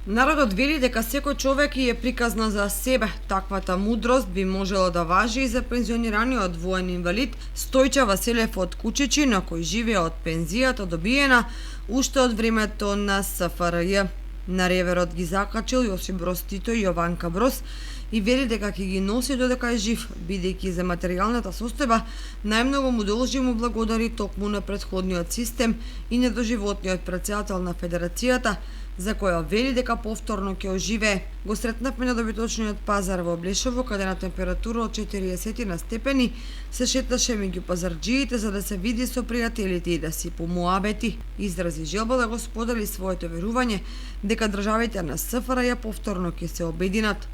Народот вели дека секој човек е приказна за себе. Таквата мудрост би можела да важи и за пензионираниот воен инвалид Стојче Василев од Кучичи, на кој живее од пензијата добиена уште од времето на СФРЈ. На реверот ги закачил Јосип Броз Тито и Јованка Броз и вели дека ќе ги носи додека е жив, бидејќи за материјалната состојба најмногу му должи му благодари токму на претходниот систем и недоживотниот претседател на Федерацијата, за која вели дека повторно ќе оживее. Го сретнавме на добиточниот пазар во Блешево, каде на температура од 40 на степени се шеташе меѓу пазарџиите за да се види со пријателите и да си помуабети. Изрази желба да го сподели своето верување дека државите на СФРЈ повторно ќе се обединат.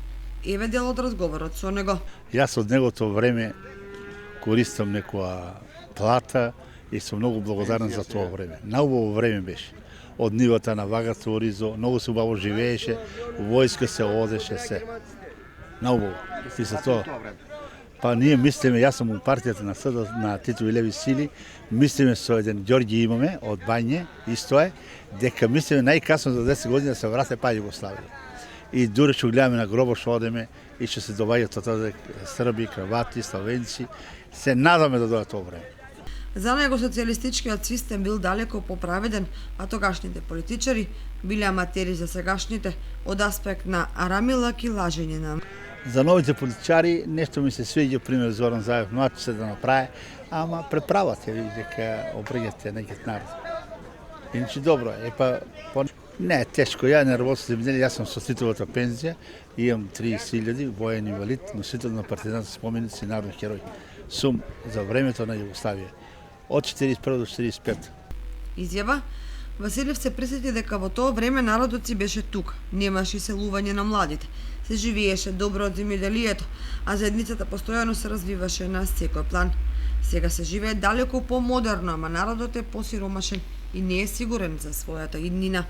Еве дел од разговорот со него. Јас од негото време користам некоја плата и сум многу благодарен за тоа време. Наубаво време беше. Од нивата на вагата оризо, многу се убаво живееше, војска се одеше се. Наубаво. И за тоа. Па ние мислиме, јас сум у партијата на СД на Тито и Леви сили, мислиме со еден Ѓорѓи имаме од Бање, исто е, дека мислиме најкасно за 10 години да се врате па Југославија. И дури што гледаме на гробот што одеме и што се доаѓаат тоа Срби, Хрвати, Словенци, се надаме да дојде тоа време. За него социјалистичкиот систем бил далеко поправеден, а тогашните политичари биле аматери за сегашните од аспект на арамилак и лажење на. За новите политичари нешто ми се свиѓа, пример Зоран Заев млад се да направи, ама преправате ви дека обрегате некој народ. Иначе добро е, не е тешко, ја нервозите видели, јас сум со титулата пензија, имам 30.000, воен инвалид, носител на партизански споменици и народен херој. Сум за времето на Југославија, од 41 до 45. Изјава Василев се присети дека во тоа време народот си беше тук, немаше иселување на младите, се живееше добро од земјоделието, а заедницата постојано се развиваше на секој план. Сега се живее далеку помодерно, ама народот е посиромашен и не е сигурен за својата иднина.